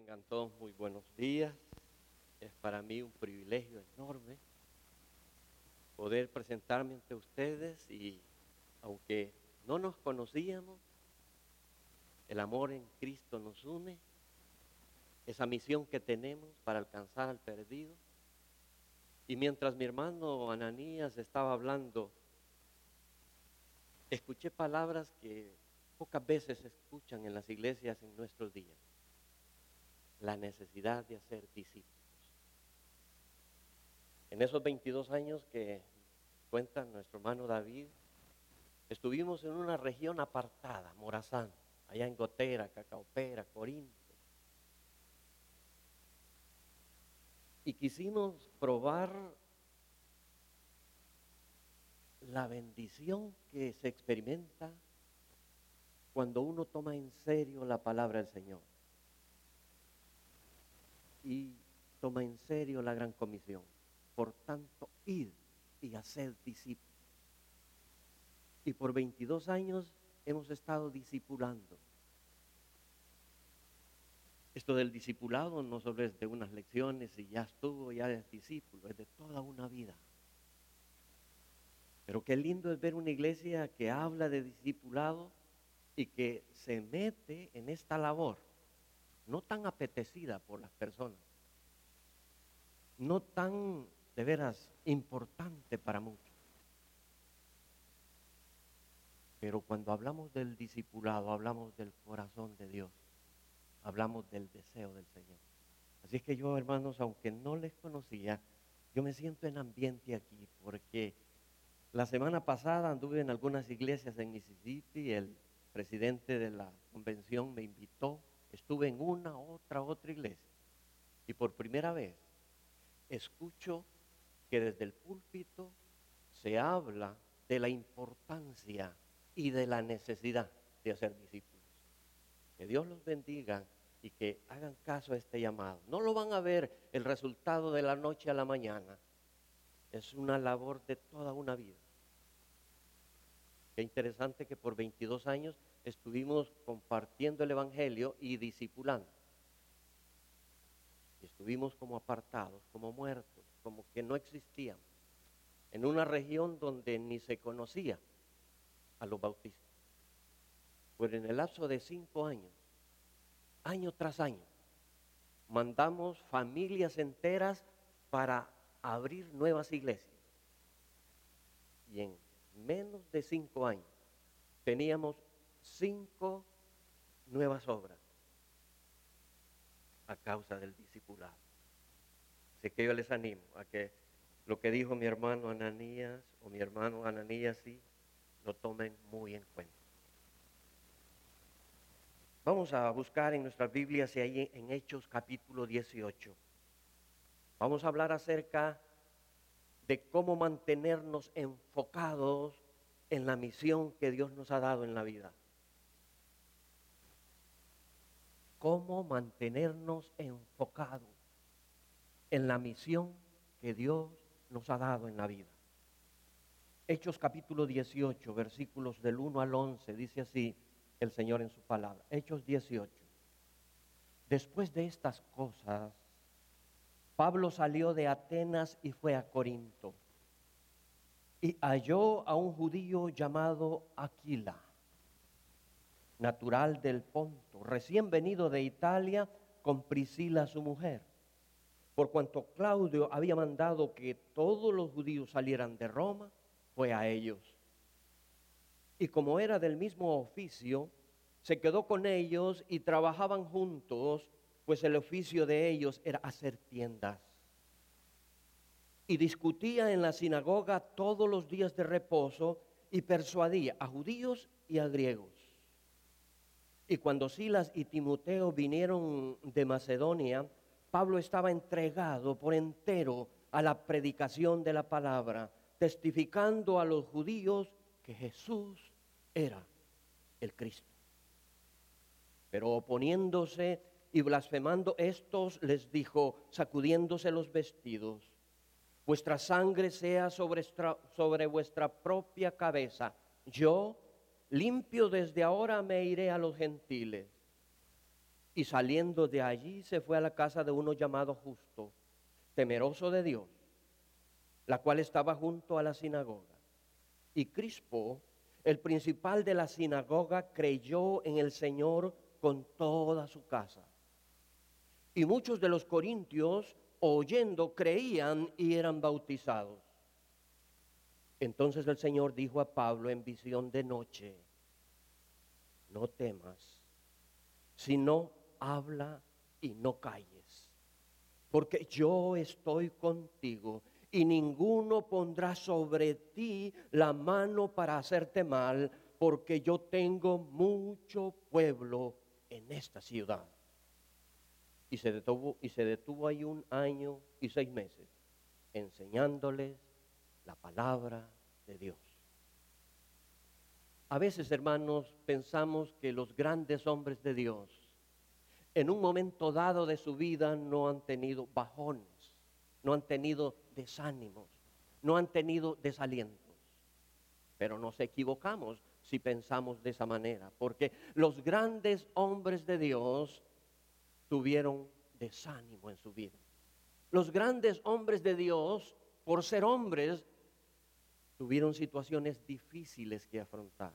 Tengan todos muy buenos días. Es para mí un privilegio enorme poder presentarme ante ustedes y aunque no nos conocíamos, el amor en Cristo nos une, esa misión que tenemos para alcanzar al perdido. Y mientras mi hermano Ananías estaba hablando, escuché palabras que pocas veces se escuchan en las iglesias en nuestros días. La necesidad de hacer discípulos. En esos 22 años que cuenta nuestro hermano David, estuvimos en una región apartada, Morazán, allá en Gotera, Cacaopera, Corinto. Y quisimos probar la bendición que se experimenta cuando uno toma en serio la palabra del Señor y toma en serio la gran comisión. Por tanto, id y haced discípulos. Y por 22 años hemos estado discipulando. Esto del discipulado no solo es de unas lecciones y ya estuvo, ya es discípulo, es de toda una vida. Pero qué lindo es ver una iglesia que habla de discipulado y que se mete en esta labor, no tan apetecida por las personas, no tan de veras importante para muchos. Pero cuando hablamos del discipulado, hablamos del corazón de Dios, hablamos del deseo del Señor. Así es que yo, hermanos, aunque no les conocía, yo me siento en ambiente aquí, porque la semana pasada anduve en algunas iglesias en Mississippi, el presidente de la convención me invitó, estuve en una, otra iglesia, y por primera vez escucho que desde el púlpito se habla de la importancia y de la necesidad de hacer discípulos. Que Dios los bendiga y que hagan caso a este llamado. No lo van a ver el resultado de la noche a la mañana. Es una labor de toda una vida. Qué interesante que por 22 años estuvimos compartiendo el Evangelio y discipulando. Y estuvimos como apartados, como muertos, como que no existíamos. En una región donde ni se conocía a los bautistas. Pues en el lapso de 5 años, año tras año, mandamos familias enteras para abrir nuevas iglesias. Y en menos de 5 años teníamos 5 nuevas obras a causa del discipulado. Así que yo les animo a que lo que dijo mi hermano Ananías o mi hermano Ananías sí, lo tomen muy en cuenta. Vamos a buscar en nuestras Biblias y ahí en Hechos capítulo 18. Vamos a hablar acerca de cómo mantenernos enfocados en la misión que Dios nos ha dado en la vida. Cómo mantenernos enfocados en la misión que Dios nos ha dado en la vida. Hechos capítulo 18, versículos del 1 al 11, dice así el Señor en su palabra. Hechos 18. Después de estas cosas, Pablo salió de Atenas y fue a Corinto. Y halló a un judío llamado Aquila, natural del Ponto, recién venido de Italia con Priscila su mujer. Por cuanto Claudio había mandado que todos los judíos salieran de Roma, fue a ellos. Y como era del mismo oficio, se quedó con ellos y trabajaban juntos, pues el oficio de ellos era hacer tiendas. Y discutía en la sinagoga todos los días de reposo y persuadía a judíos y a griegos. Y cuando Silas y Timoteo vinieron de Macedonia, Pablo estaba entregado por entero a la predicación de la palabra, testificando a los judíos que Jesús era el Cristo. Pero oponiéndose y blasfemando estos, les dijo, sacudiéndose los vestidos: vuestra sangre sea sobre vuestra propia cabeza. Yo, limpio desde ahora, me iré a los gentiles. Y saliendo de allí se fue a la casa de uno llamado Justo, temeroso de Dios, la cual estaba junto a la sinagoga. Y Crispo, el principal de la sinagoga, creyó en el Señor con toda su casa. Y muchos de los corintios, oyendo, creían y eran bautizados. Entonces el Señor dijo a Pablo en visión de noche: no temas, sino habla y no calles, porque yo estoy contigo y ninguno pondrá sobre ti la mano para hacerte mal, porque yo tengo mucho pueblo en esta ciudad. Y se detuvo ahí 1 año y 6 meses, enseñándoles la palabra de Dios. A veces, hermanos, pensamos que los grandes hombres de Dios, en un momento dado de su vida, no han tenido bajones, no han tenido desánimos, no han tenido desalientos. Pero nos equivocamos si pensamos de esa manera, porque los grandes hombres de Dios tuvieron desánimo en su vida. Los grandes hombres de Dios, por ser hombres, tuvieron situaciones difíciles que afrontar.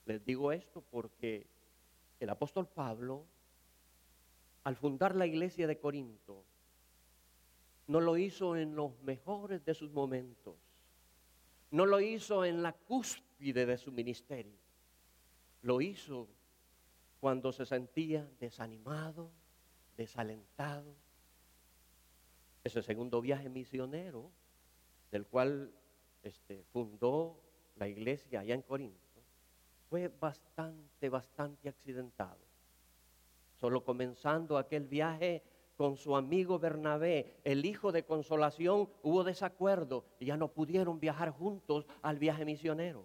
Les digo esto porque el apóstol Pablo, al fundar la iglesia de Corinto, no lo hizo en los mejores de sus momentos, no lo hizo en la cúspide de su ministerio, lo hizo cuando se sentía desanimado, desalentado. Ese segundo viaje misionero, del cual fundó la iglesia allá en Corinto, fue bastante accidentado. Solo comenzando aquel viaje con su amigo Bernabé, el hijo de Consolación, hubo desacuerdo y ya no pudieron viajar juntos al viaje misionero.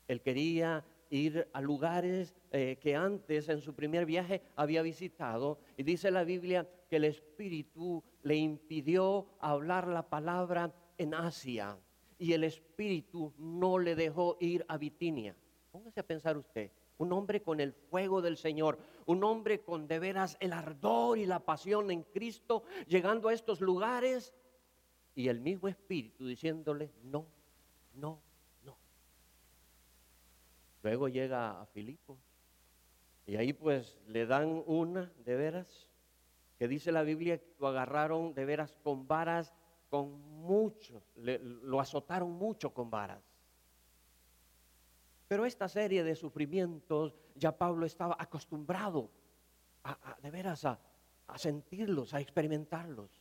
Él quería ir a lugares que antes en su primer viaje había visitado, y dice la Biblia que el Espíritu le impidió hablar la palabra en Asia, y el Espíritu no le dejó ir a Bitinia. Póngase a pensar usted, un hombre con el fuego del Señor, un hombre con de veras el ardor y la pasión en Cristo, llegando a estos lugares, y el mismo Espíritu diciéndole no, no, no. Luego llega a Filipos, y ahí pues le dan una, de veras, que dice la Biblia que lo agarraron de veras con varas, con mucho, lo azotaron mucho con varas. Pero esta serie de sufrimientos ya Pablo estaba acostumbrado de veras a sentirlos, a experimentarlos.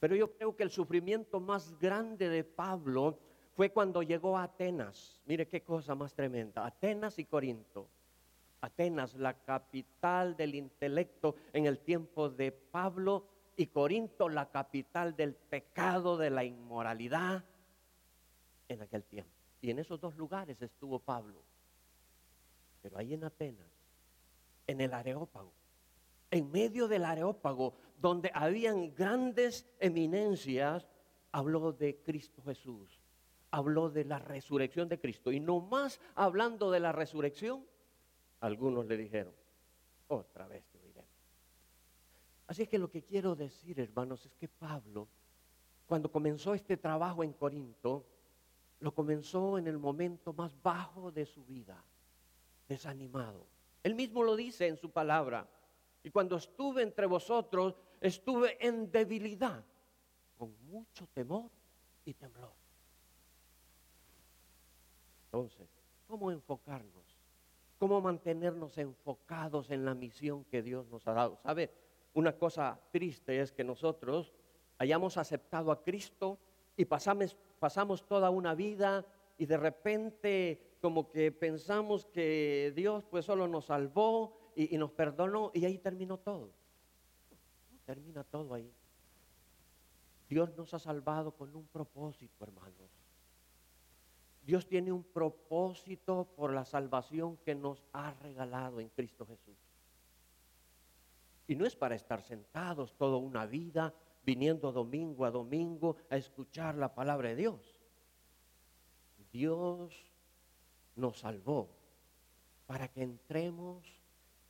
Pero yo creo que el sufrimiento más grande de Pablo fue cuando llegó a Atenas. Mire qué cosa más tremenda. Atenas y Corinto. Atenas, la capital del intelecto en el tiempo de Pablo, y Corinto, la capital del pecado, de la inmoralidad en aquel tiempo. Y en esos dos lugares estuvo Pablo. Pero ahí en Atenas, en el Areópago, en medio del Areópago, donde habían grandes eminencias, habló de Cristo Jesús, habló de la resurrección de Cristo. Y nomás hablando de la resurrección, algunos le dijeron, otra vez te oiremos. Así es que lo que quiero decir, hermanos, es que Pablo, cuando comenzó este trabajo en Corinto, lo comenzó en el momento más bajo de su vida, desanimado. Él mismo lo dice en su palabra: y cuando estuve entre vosotros, estuve en debilidad, con mucho temor y temblor. Entonces, ¿cómo enfocarnos? ¿Cómo mantenernos enfocados en la misión que Dios nos ha dado? ¿Sabe? Una cosa triste es que nosotros hayamos aceptado a Cristo y pasamos toda una vida, y de repente como que pensamos que Dios pues solo nos salvó y nos perdonó, y ahí terminó todo. Termina todo ahí. Dios nos ha salvado con un propósito, hermanos. Dios tiene un propósito por la salvación que nos ha regalado en Cristo Jesús. Y no es para estar sentados toda una vida viniendo domingo a domingo a escuchar la palabra de Dios. Dios nos salvó para que entremos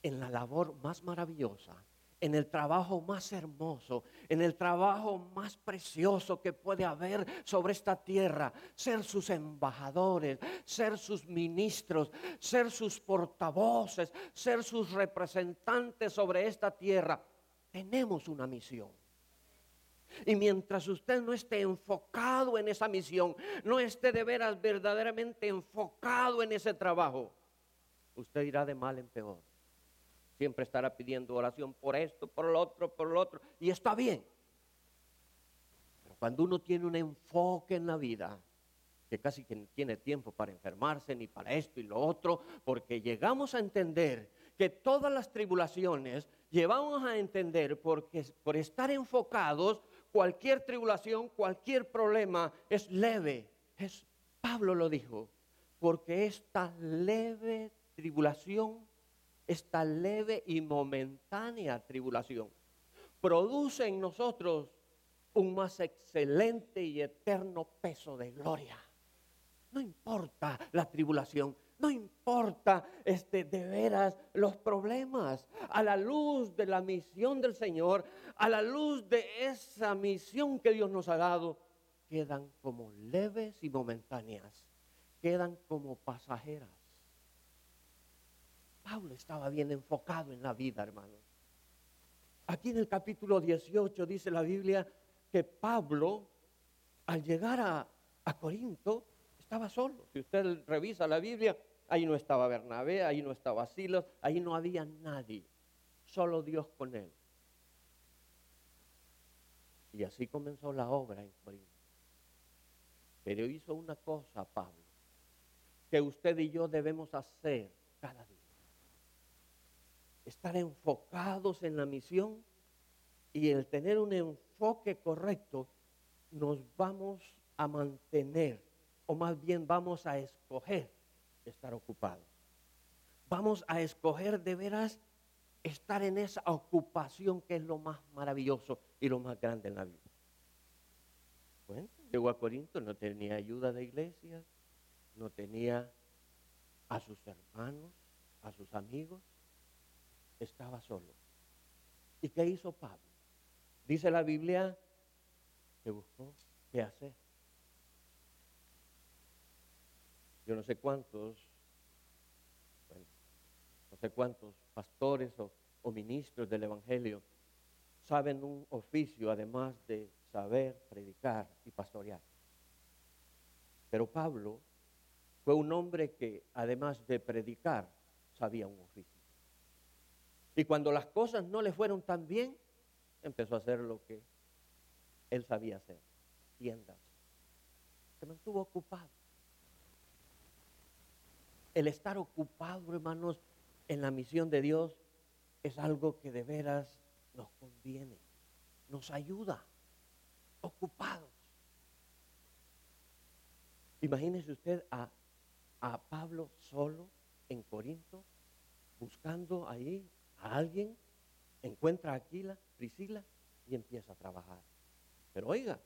en la labor más maravillosa, en el trabajo más hermoso, en el trabajo más precioso que puede haber sobre esta tierra, ser sus embajadores, ser sus ministros, ser sus portavoces, ser sus representantes sobre esta tierra. Tenemos una misión. Y mientras usted no esté enfocado en esa misión, no esté de veras verdaderamente enfocado en ese trabajo, usted irá de mal en peor. Siempre estará pidiendo oración por esto, por lo otro, y está bien. Pero cuando uno tiene un enfoque en la vida, que casi que no tiene tiempo para enfermarse, ni para esto y lo otro, porque llegamos a entender que todas las tribulaciones, llevamos a entender porque por estar enfocados, cualquier tribulación, cualquier problema es leve. Pablo lo dijo, porque esta leve tribulación, esta leve y momentánea tribulación, produce en nosotros un más excelente y eterno peso de gloria. No importa la tribulación, no importa de veras los problemas, a la luz de la misión del Señor, a la luz de esa misión que Dios nos ha dado, quedan como leves y momentáneas, quedan como pasajeras. Pablo estaba bien enfocado en la vida, hermanos. Aquí en el capítulo 18 dice la Biblia que Pablo, al llegar a Corinto, estaba solo. Si usted revisa la Biblia, ahí no estaba Bernabé, ahí no estaba Silas, ahí no había nadie, solo Dios con él. Y así comenzó la obra en Corinto. Pero hizo una cosa, Pablo, que usted y yo debemos hacer cada día. Estar enfocados en la misión, y el tener un enfoque correcto, nos vamos a mantener, o más bien vamos a escoger estar ocupados. Vamos a escoger de veras estar en esa ocupación que es lo más maravilloso y lo más grande en la vida. Bueno, llegó a Corinto, no tenía ayuda de iglesia, no tenía a sus hermanos, a sus amigos, estaba solo. ¿Y qué hizo Pablo? Dice la Biblia que buscó qué hacer. Yo no sé cuántos, bueno, no sé cuántos pastores o ministros del Evangelio saben un oficio además de saber predicar y pastorear. Pero Pablo fue un hombre que además de predicar sabía un oficio. Y cuando las cosas no le fueron tan bien, empezó a hacer lo que él sabía hacer, tiendas. Se mantuvo ocupado. El estar ocupado, hermanos, en la misión de Dios es algo que de veras nos conviene, nos ayuda, ocupados. Imagínese usted a Pablo solo en Corinto, buscando ahí a alguien, encuentra a Aquila, Priscila y empieza a trabajar. Pero oiga,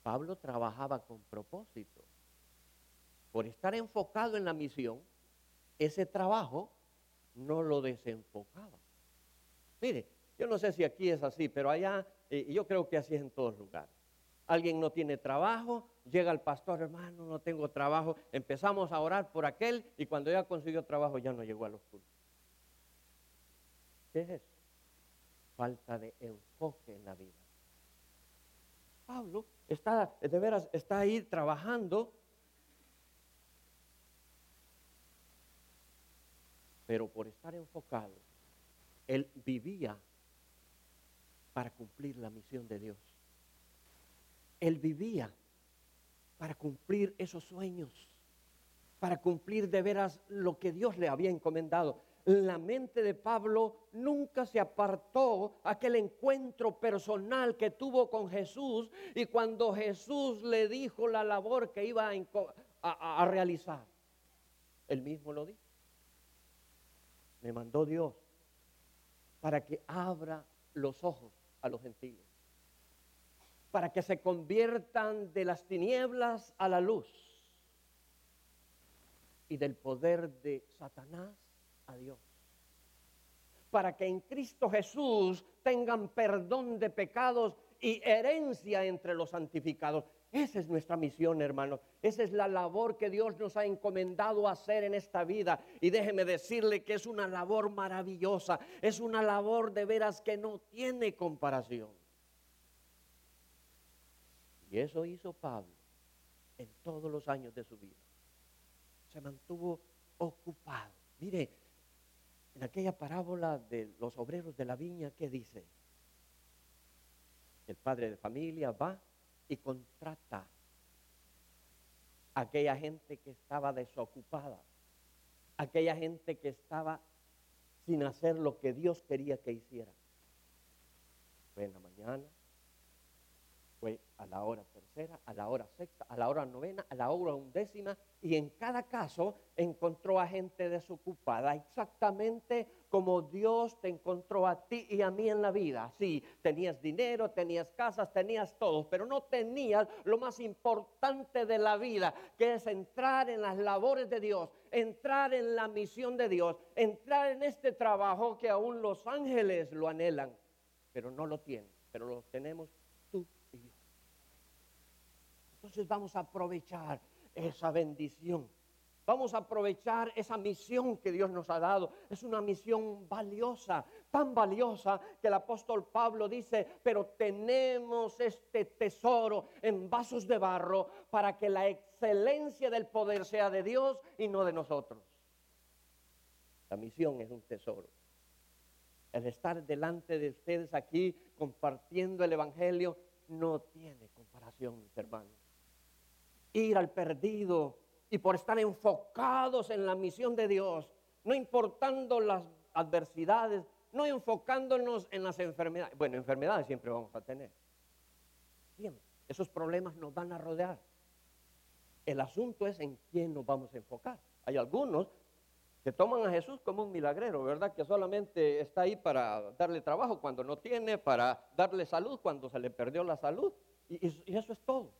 Pablo trabajaba con propósito. Por estar enfocado en la misión, ese trabajo no lo desenfocaba. Mire, yo no sé si aquí es así, pero allá, yo creo que así es en todos lugares. Alguien no tiene trabajo, llega el pastor, hermano, no tengo trabajo. Empezamos a orar por aquel y cuando ya consiguió trabajo ya no llegó a los cultos. ¿Qué es eso? Falta de enfoque en la vida. Pablo está, de veras, está ahí trabajando, pero por estar enfocado, él vivía para cumplir la misión de Dios. Él vivía para cumplir esos sueños, para cumplir de veras lo que Dios le había encomendado. La mente de Pablo nunca se apartó aquel encuentro personal que tuvo con Jesús y cuando Jesús le dijo la labor que iba a realizar. Él mismo lo dijo. Me mandó Dios para que abra los ojos a los gentiles, para que se conviertan de las tinieblas a la luz y del poder de Satanás a Dios. para que en Cristo Jesús tengan perdón de pecados y herencia entre los santificados. Esa es nuestra misión, hermanos. Esa es la labor que Dios nos ha encomendado a hacer en esta vida. Y déjeme decirle que es una labor maravillosa. Es una labor de veras que no tiene comparación. Y eso hizo Pablo en todos los años de su vida. Se mantuvo ocupado. Mire, en aquella parábola de los obreros de la viña, ¿qué dice? El padre de familia va y contrata a aquella gente que estaba desocupada, aquella gente que estaba sin hacer lo que Dios quería que hiciera. Fue en la mañana, fue a la hora tercera, a la hora sexta, a la hora novena, a la hora undécima, y en cada caso encontró a gente desocupada, exactamente como Dios te encontró a ti y a mí en la vida. Sí, tenías dinero, tenías casas, tenías todo, pero no tenías lo más importante de la vida, que es entrar en las labores de Dios, entrar en la misión de Dios, entrar en este trabajo que aún los ángeles lo anhelan, pero no lo tienen, pero lo tenemos tú y yo. Entonces vamos a aprovechar esa bendición. Vamos a aprovechar esa misión que Dios nos ha dado. Es una misión valiosa, tan valiosa que el apóstol Pablo dice, pero tenemos este tesoro en vasos de barro para que la excelencia del poder sea de Dios y no de nosotros. La misión es un tesoro. El estar delante de ustedes aquí compartiendo el evangelio no tiene comparación, mis hermanos. Ir al perdido y por estar enfocados en la misión de Dios, no importando las adversidades, no enfocándonos en las enfermedades. Bueno, enfermedades siempre vamos a tener. Siempre. Esos problemas nos van a rodear. El asunto es en quién nos vamos a enfocar. Hay algunos que toman a Jesús como un milagrero, ¿verdad? Que solamente está ahí para darle trabajo cuando no tiene, para darle salud cuando se le perdió la salud. Y eso es todo.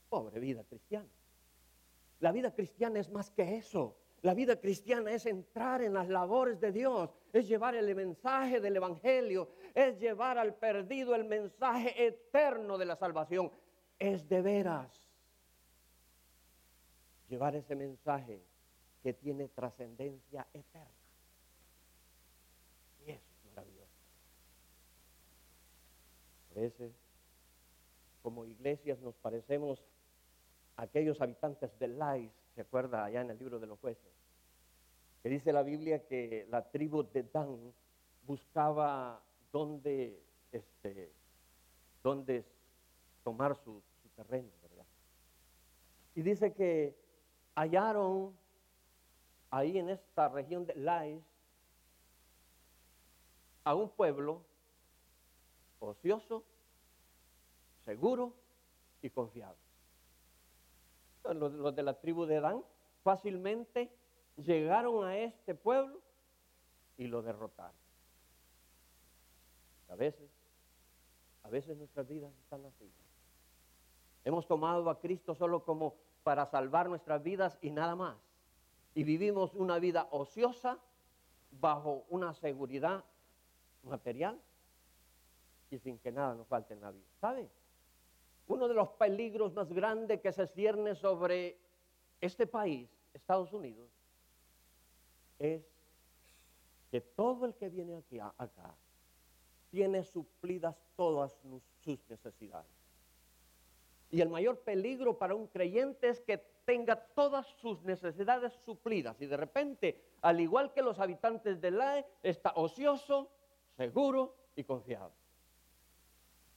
Pobre vida cristiana. La vida cristiana es más que eso. La vida cristiana es entrar en las labores de Dios, es llevar el mensaje del evangelio, es llevar al perdido el mensaje eterno de la salvación. Es de veras llevar ese mensaje que tiene trascendencia eterna. Y eso es maravilloso. A veces, como iglesias, nos parecemos a aquellos habitantes de Lais, ¿se acuerda allá en el libro de los jueces? Que dice la Biblia que la tribu de Dan buscaba dónde tomar su terreno, ¿verdad? Y dice que hallaron ahí en esta región de Lais a un pueblo ocioso, seguro y confiado. Los de la tribu de Dan fácilmente llegaron a este pueblo y lo derrotaron. A veces nuestras vidas están así. Hemos tomado a Cristo solo como para salvar nuestras vidas y nada más. Y vivimos una vida ociosa bajo una seguridad material y sin que nada nos falte en la vida. ¿Sabe? Uno de los peligros más grandes que se cierne sobre este país, Estados Unidos, es que todo el que viene acá tiene suplidas todas sus necesidades. Y el mayor peligro para un creyente es que tenga todas sus necesidades suplidas y de repente, al igual que los habitantes de Lae, está ocioso, seguro y confiado.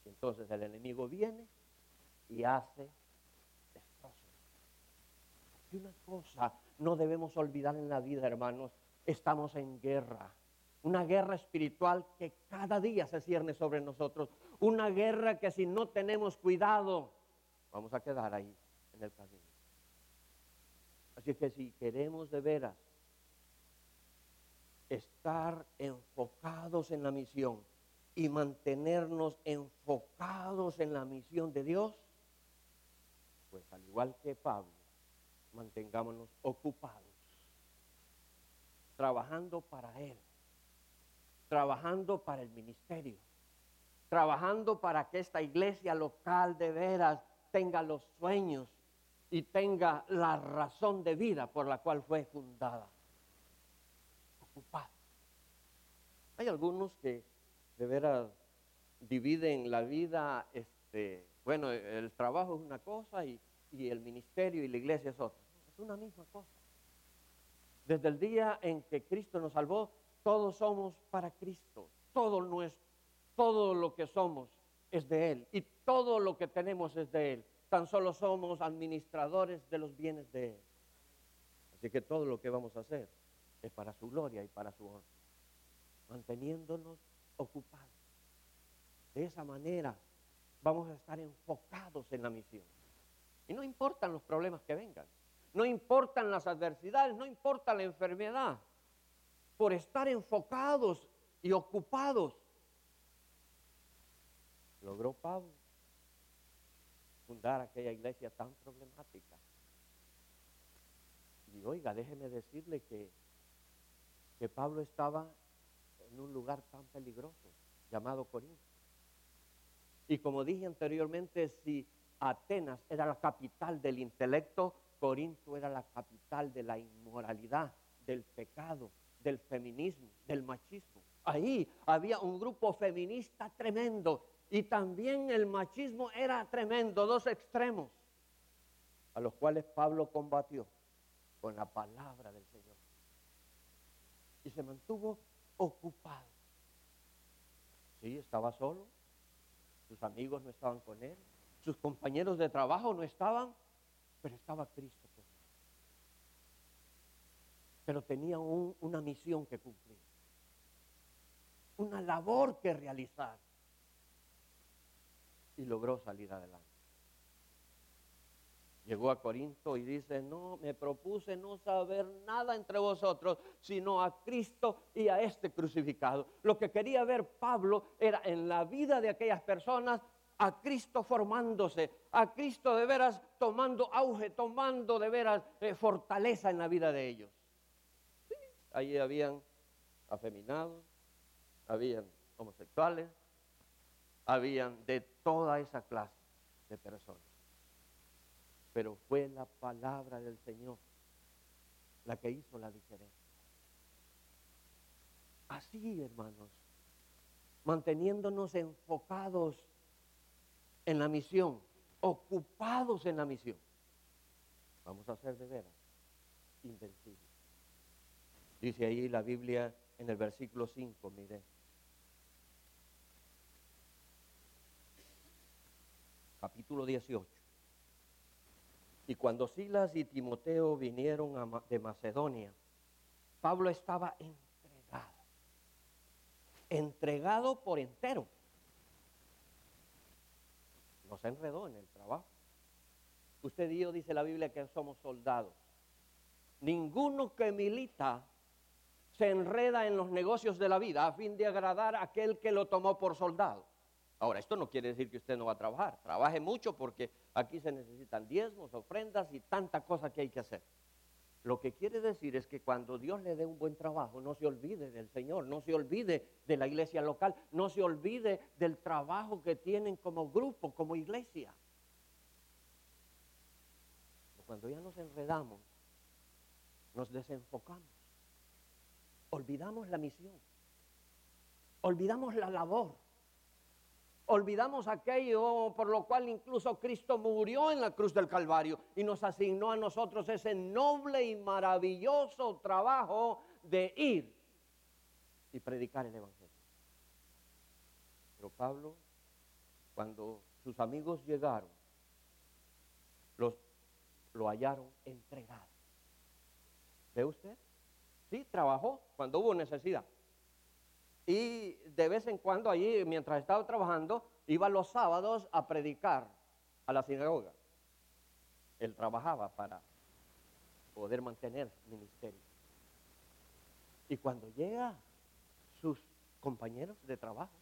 Y entonces el enemigo viene y hace destrozos. Y una cosa no debemos olvidar en la vida, hermanos, estamos en guerra. Una guerra espiritual que cada día se cierne sobre nosotros. Una guerra que si no tenemos cuidado, vamos a quedar ahí en el camino. Así que si queremos de veras estar enfocados en la misión y mantenernos enfocados en la misión de Dios, pues al igual que Pablo, mantengámonos ocupados, trabajando para Él, trabajando para el ministerio, trabajando para que esta iglesia local de veras tenga los sueños y tenga la razón de vida por la cual fue fundada. Ocupado. Hay algunos que de veras dividen la vida, bueno, el trabajo es una cosa y el ministerio y la iglesia es otra. Es una misma cosa. Desde el día en que Cristo nos salvó, todos somos para Cristo. Todo lo que somos es de Él y todo lo que tenemos es de Él. Tan solo somos administradores de los bienes de Él. Así que todo lo que vamos a hacer es para su gloria y para su honra, manteniéndonos ocupados. De esa manera vamos a estar enfocados en la misión. Y no importan los problemas que vengan, no importan las adversidades, no importa la enfermedad. Por estar enfocados y ocupados, logró Pablo fundar aquella iglesia tan problemática. Y oiga, déjeme decirle que Pablo estaba en un lugar tan peligroso llamado Corinto. Y como dije anteriormente, si Atenas era la capital del intelecto, Corinto era la capital de la inmoralidad, del pecado, del feminismo, del machismo. Ahí había un grupo feminista tremendo y también el machismo era tremendo, dos extremos, a los cuales Pablo combatió con la palabra del Señor. Y se mantuvo ocupado. Sí, estaba solo, sus amigos no estaban con él, sus compañeros de trabajo no estaban, pero estaba Cristo con él. Pero tenía una misión que cumplir, una labor que realizar, y logró salir adelante. Llegó a Corinto y dice: no, me propuse no saber nada entre vosotros, sino a Cristo y a este crucificado. Lo que quería ver Pablo era en la vida de aquellas personas a Cristo formándose, a Cristo de veras tomando auge, tomando de veras fortaleza en la vida de ellos. Sí, allí habían afeminados, habían homosexuales, habían de toda esa clase de personas. Pero fue la palabra del Señor la que hizo la diferencia. Así, hermanos, manteniéndonos enfocados en la misión, ocupados en la misión, vamos a ser de veras invencibles. Dice ahí la Biblia en el versículo 5, mire. Capítulo 18. Y cuando Silas y Timoteo vinieron de Macedonia, Pablo estaba entregado por entero. No se enredó en el trabajo. Usted y yo, dice la Biblia, que somos soldados. Ninguno que milita se enreda en los negocios de la vida a fin de agradar a aquel que lo tomó por soldado. Ahora, esto no quiere decir que usted no va a trabajar. Trabaje mucho porque aquí se necesitan diezmos, ofrendas y tanta cosa que hay que hacer. Lo que quiere decir es que cuando Dios le dé un buen trabajo, no se olvide del Señor, no se olvide de la iglesia local, no se olvide del trabajo que tienen como grupo, como iglesia. Cuando ya nos enredamos, nos desenfocamos, olvidamos la misión, olvidamos la labor. Olvidamos aquello por lo cual incluso Cristo murió en la cruz del Calvario y nos asignó a nosotros ese noble y maravilloso trabajo de ir y predicar el Evangelio. Pero Pablo, cuando sus amigos llegaron, lo hallaron entregado. ¿Ve usted? Sí, trabajó cuando hubo necesidad. Y de vez en cuando allí, mientras estaba trabajando, iba los sábados a predicar a la sinagoga. Él trabajaba para poder mantener su ministerio. Y cuando llega, sus compañeros de trabajo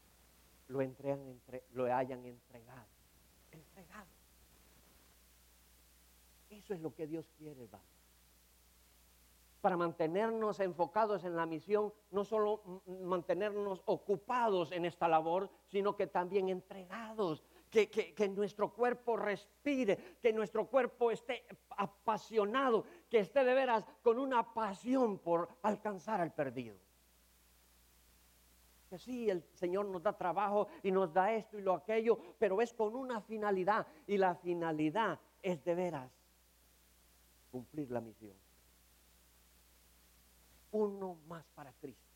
lo hallan entregado. Entregado. Eso es lo que Dios quiere, hermano. para mantenernos enfocados en la misión, no solo mantenernos ocupados en esta labor, sino que también entregados, que nuestro cuerpo respire, que nuestro cuerpo esté apasionado, que esté de veras con una pasión por alcanzar al perdido. Que sí, el Señor nos da trabajo y nos da esto y lo aquello, pero es con una finalidad, y la finalidad es de veras cumplir la misión. Uno más para Cristo.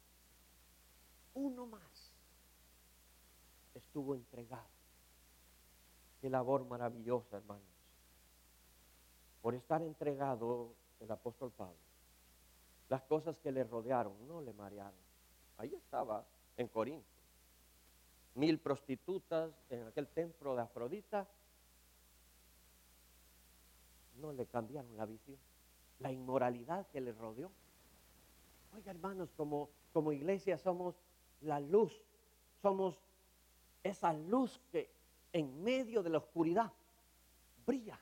Uno más estuvo entregado. Qué labor maravillosa, hermanos. Por estar entregado el apóstol Pablo, las cosas que le rodearon no le marearon. Ahí estaba en Corinto. 1000 prostitutas en aquel templo de Afrodita no le cambiaron la visión. La inmoralidad que le rodeó. Oiga, hermanos, como iglesia somos la luz, somos esa luz que en medio de la oscuridad brilla.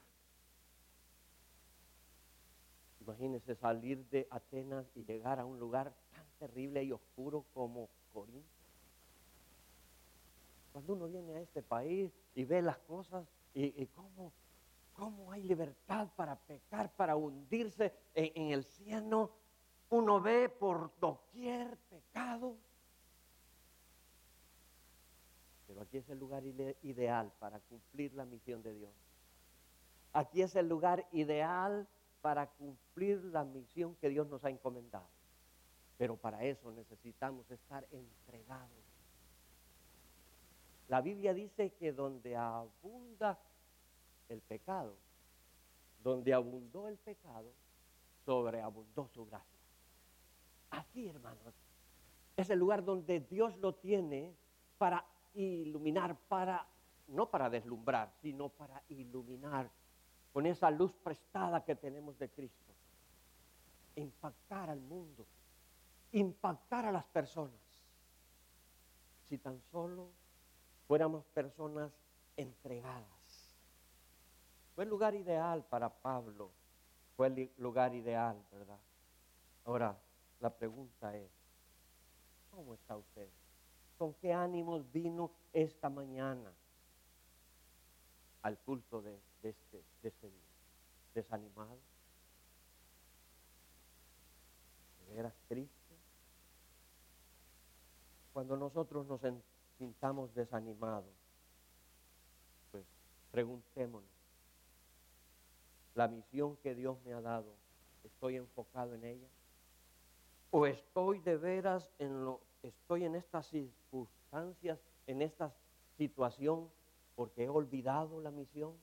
Imagínense salir de Atenas y llegar a un lugar tan terrible y oscuro como Corinto. Cuando uno viene a este país y ve las cosas y cómo hay libertad para pecar, para hundirse en el cieno, uno ve por doquier pecado. Pero aquí es el lugar ideal para cumplir la misión de Dios. Aquí es el lugar ideal para cumplir la misión que Dios nos ha encomendado. Pero para eso necesitamos estar entregados. La Biblia dice que donde abunda el pecado, donde abundó el pecado, sobreabundó su gracia. Aquí, hermanos, es el lugar donde Dios lo tiene para iluminar, no para deslumbrar, sino para iluminar con esa luz prestada que tenemos de Cristo. Impactar al mundo, impactar a las personas. Si tan solo fuéramos personas entregadas. Fue el lugar ideal para Pablo, fue el lugar ideal, ¿verdad? Ahora, la pregunta es, ¿cómo está usted? ¿Con qué ánimos vino esta mañana al culto de este día? ¿Desanimado? ¿De veras triste? Cuando nosotros nos sintamos desanimados, pues preguntémonos, ¿la misión que Dios me ha dado, estoy enfocado en ella? ¿O estoy de veras estoy en estas circunstancias, en esta situación, porque he olvidado la misión?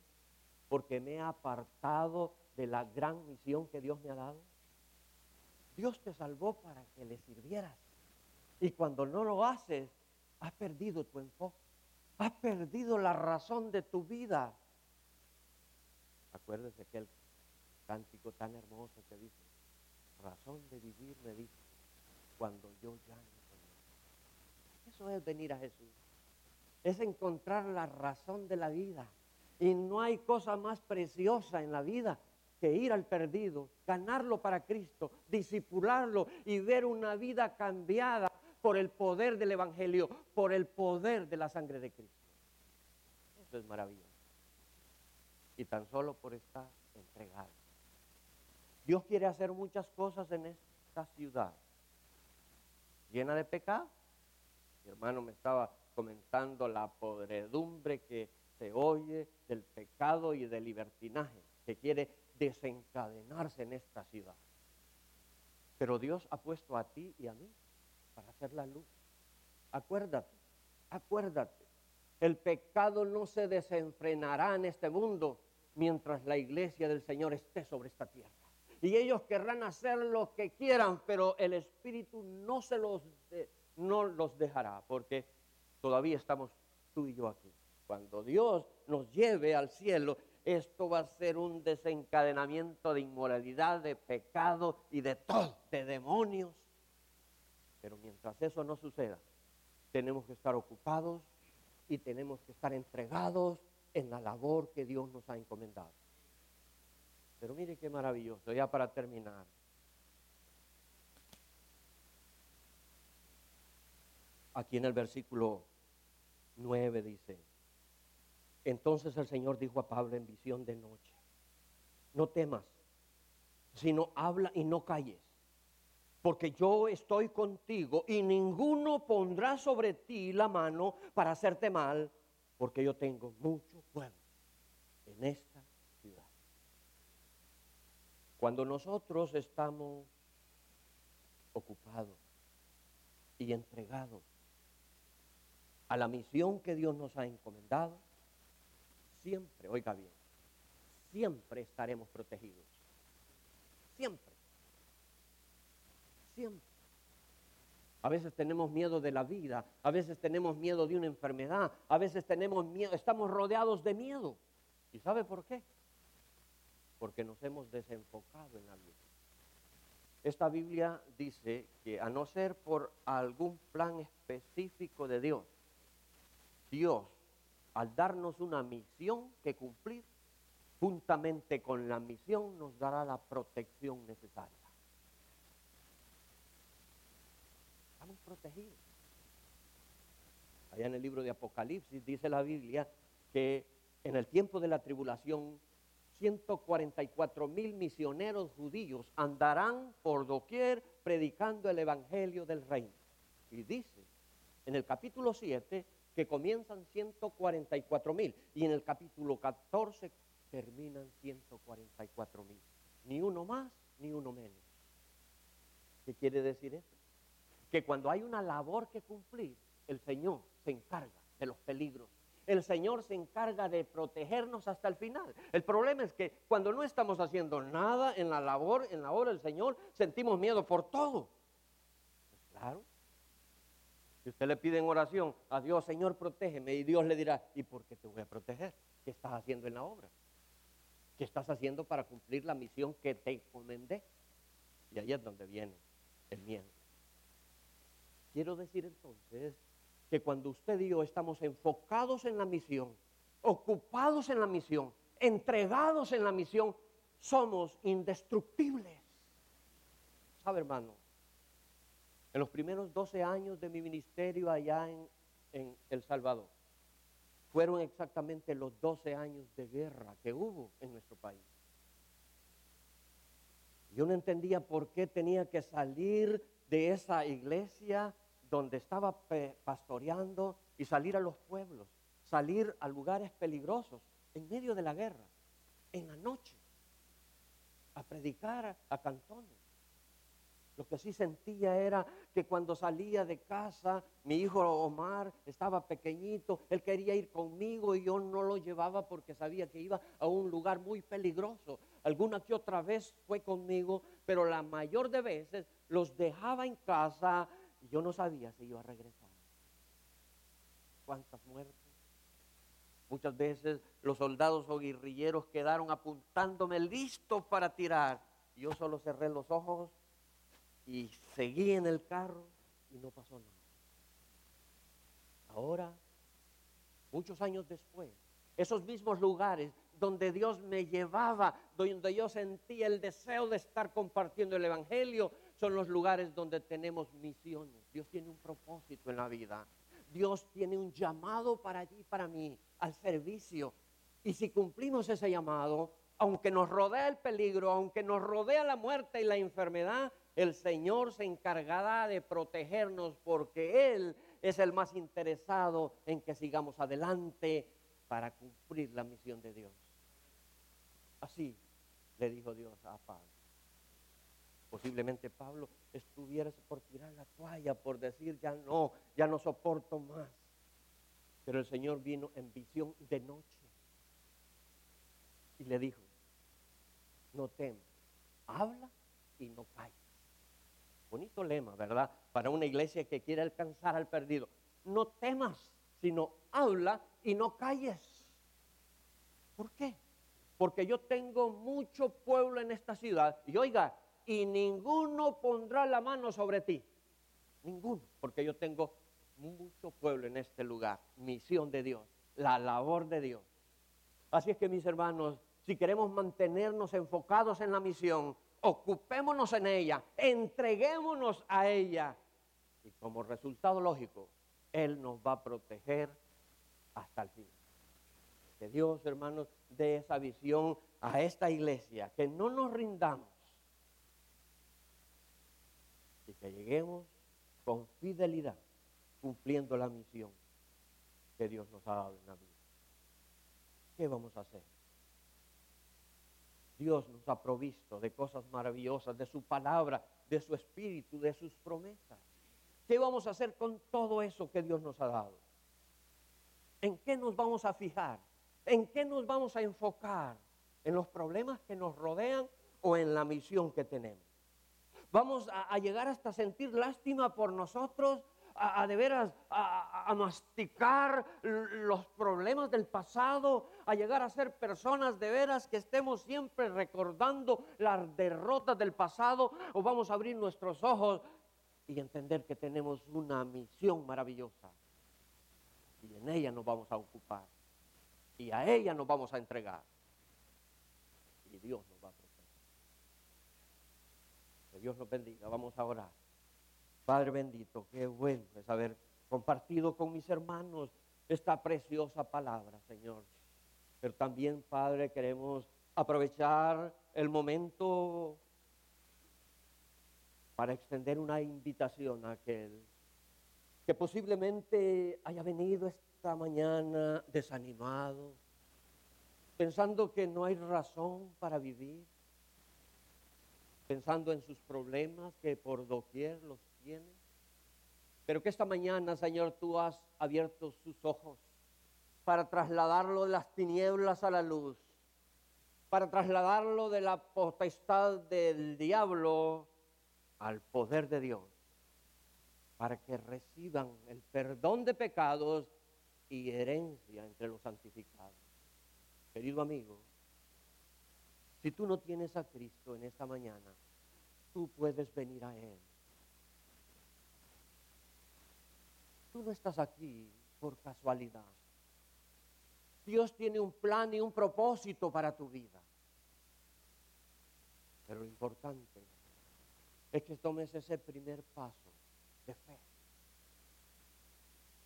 ¿Porque me he apartado de la gran misión que Dios me ha dado? Dios te salvó para que le sirvieras. Y cuando no lo haces, has perdido tu enfoque. Has perdido la razón de tu vida. Acuérdese aquel cántico tan hermoso que dice, razón de vivir me dice, cuando yo ya no tengo. Eso es venir a Jesús. Es encontrar la razón de la vida. Y no hay cosa más preciosa en la vida que ir al perdido, ganarlo para Cristo, discipularlo y ver una vida cambiada por el poder del Evangelio, por el poder de la sangre de Cristo. Eso es maravilloso. Y tan solo por estar entregado. Dios quiere hacer muchas cosas en esta ciudad, llena de pecado. Mi hermano me estaba comentando la podredumbre que se oye del pecado y del libertinaje, que quiere desencadenarse en esta ciudad. Pero Dios ha puesto a ti y a mí para hacer la luz. Acuérdate, el pecado no se desenfrenará en este mundo mientras la iglesia del Señor esté sobre esta tierra. Y ellos querrán hacer lo que quieran, pero el Espíritu no los dejará, porque todavía estamos tú y yo aquí. Cuando Dios nos lleve al cielo, esto va a ser un desencadenamiento de inmoralidad, de pecado y de todo, de demonios. Pero mientras eso no suceda, tenemos que estar ocupados y tenemos que estar entregados en la labor que Dios nos ha encomendado. Pero mire qué maravilloso, ya para terminar. Aquí en el versículo 9 dice: entonces el Señor dijo a Pablo en visión de noche: no temas, sino habla y no calles, porque yo estoy contigo y ninguno pondrá sobre ti la mano para hacerte mal, porque yo tengo mucho pueblo en esta ciudad. Cuando nosotros estamos ocupados y entregados a la misión que Dios nos ha encomendado, siempre, oiga bien, siempre estaremos protegidos. Siempre. Siempre. A veces tenemos miedo de la vida, a veces tenemos miedo de una enfermedad, a veces tenemos miedo, estamos rodeados de miedo. ¿Y sabe por qué? Porque nos hemos desenfocado en algo. Esta Biblia dice que a no ser por algún plan específico de Dios, al darnos una misión que cumplir, juntamente con la misión nos dará la protección necesaria. Estamos protegidos. Allá en el libro de Apocalipsis dice la Biblia que en el tiempo de la tribulación 144,000 misioneros judíos andarán por doquier predicando el evangelio del reino. Y dice en el capítulo 7 que comienzan 144,000 y en el capítulo 14 terminan 144,000. Ni uno más, ni uno menos. ¿Qué quiere decir eso? Que cuando hay una labor que cumplir, el Señor se encarga de los peligros. El Señor se encarga de protegernos hasta el final. El problema es que cuando no estamos haciendo nada en la labor, en la obra del Señor, sentimos miedo por todo. Pues claro. Si usted le pide en oración a Dios: Señor, protégeme, y Dios le dirá: ¿y por qué te voy a proteger? ¿Qué estás haciendo en la obra? ¿Qué estás haciendo para cumplir la misión que te encomendé? Y ahí es donde viene el miedo. Quiero decir entonces que cuando usted y yo estamos enfocados en la misión, ocupados en la misión, entregados en la misión, somos indestructibles. ¿Sabe, hermano? En los primeros 12 años de mi ministerio allá en El Salvador, fueron exactamente los 12 años de guerra que hubo en nuestro país. Yo no entendía por qué tenía que salir de esa iglesia donde estaba pastoreando y salir a los pueblos, salir a lugares peligrosos en medio de la guerra, en la noche, a predicar a cantones. Lo que sí sentía era que cuando salía de casa, mi hijo Omar estaba pequeñito, él quería ir conmigo y yo no lo llevaba porque sabía que iba a un lugar muy peligroso. Alguna que otra vez fue conmigo, pero la mayor de veces los dejaba en casa y yo no sabía si iba a regresar. ¿Cuántas muertes? Muchas veces los soldados o guerrilleros quedaron apuntándome listos para tirar. Y yo solo cerré los ojos y seguí en el carro y no pasó nada. Ahora, muchos años después, esos mismos lugares donde Dios me llevaba, donde yo sentía el deseo de estar compartiendo el evangelio, son los lugares donde tenemos misiones. Dios tiene un propósito en la vida. Dios tiene un llamado para ti y para mí, al servicio. Y si cumplimos ese llamado, aunque nos rodea el peligro, aunque nos rodea la muerte y la enfermedad, el Señor se encargará de protegernos porque Él es el más interesado en que sigamos adelante para cumplir la misión de Dios. Así le dijo Dios a Pablo. Posiblemente Pablo estuviera por tirar la toalla, por decir ya no soporto más. Pero el Señor vino en visión de noche y le dijo: no temas, habla y no calles. Bonito lema, ¿verdad? Para una iglesia que quiere alcanzar al perdido. No temas, sino habla y no calles. ¿Por qué? Porque yo tengo mucho pueblo en esta ciudad. Y oiga, y ninguno pondrá la mano sobre ti. Ninguno, porque yo tengo mucho pueblo en este lugar. Misión de Dios, la labor de Dios. Así es que, mis hermanos, si queremos mantenernos enfocados en la misión, ocupémonos en ella, entreguémonos a ella. Y como resultado lógico, Él nos va a proteger hasta el fin. Que Dios, hermanos, dé esa visión a esta iglesia, que no nos rindamos y que lleguemos con fidelidad cumpliendo la misión que Dios nos ha dado en la vida. ¿Qué vamos a hacer? Dios nos ha provisto de cosas maravillosas, de su palabra, de su espíritu, de sus promesas. ¿Qué vamos a hacer con todo eso que Dios nos ha dado? ¿En qué nos vamos a fijar? ¿En qué nos vamos a enfocar? ¿En los problemas que nos rodean o en la misión que tenemos? ¿Vamos a llegar hasta sentir lástima por nosotros? ¿A de veras a masticar los problemas del pasado? ¿A llegar a ser personas de veras que estemos siempre recordando las derrotas del pasado? ¿O vamos a abrir nuestros ojos y entender que tenemos una misión maravillosa? Y en ella nos vamos a ocupar. Y a ella nos vamos a entregar. Y Dios nos va a proteger. Que Dios nos bendiga. Vamos a orar. Padre bendito, qué bueno es haber compartido con mis hermanos esta preciosa palabra, Señor. Pero también, Padre, queremos aprovechar el momento para extender una invitación a aquel que posiblemente haya venido esta mañana desanimado, pensando que no hay razón para vivir, pensando en sus problemas que por doquier los tiene, pero que esta mañana, Señor, tú has abierto sus ojos para trasladarlo de las tinieblas a la luz, para trasladarlo de la potestad del diablo al poder de Dios, para que reciban el perdón de pecados y herencia entre los santificados. Querido amigo, si tú no tienes a Cristo en esta mañana, tú puedes venir a Él. Tú no estás aquí por casualidad. Dios tiene un plan y un propósito para tu vida. Pero lo importante es que tomes ese primer paso de fe.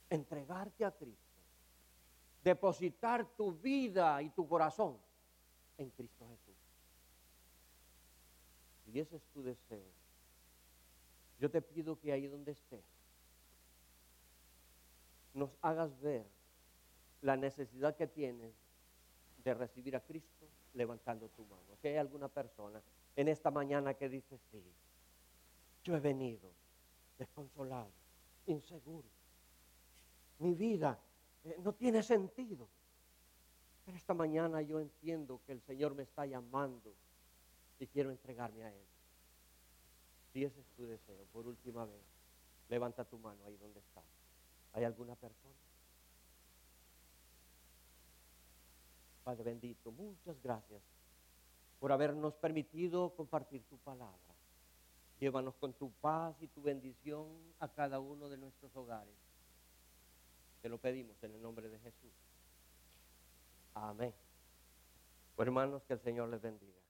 Entregarte a Cristo. Depositar tu vida y tu corazón en Cristo Jesús. Si ese es tu deseo, yo te pido que ahí donde estés, nos hagas ver la necesidad que tienes de recibir a Cristo levantando tu mano. Si hay alguna persona en esta mañana que dice, sí, yo he venido desconsolado, inseguro, mi vida no tiene sentido, pero esta mañana yo entiendo que el Señor me está llamando y quiero entregarme a Él. Si ese es tu deseo, por última vez, levanta tu mano ahí donde estás. ¿Hay alguna persona? Padre bendito, muchas gracias por habernos permitido compartir tu palabra. Llévanos con tu paz y tu bendición a cada uno de nuestros hogares. Te lo pedimos en el nombre de Jesús. Amén. Pues hermanos, que el Señor les bendiga.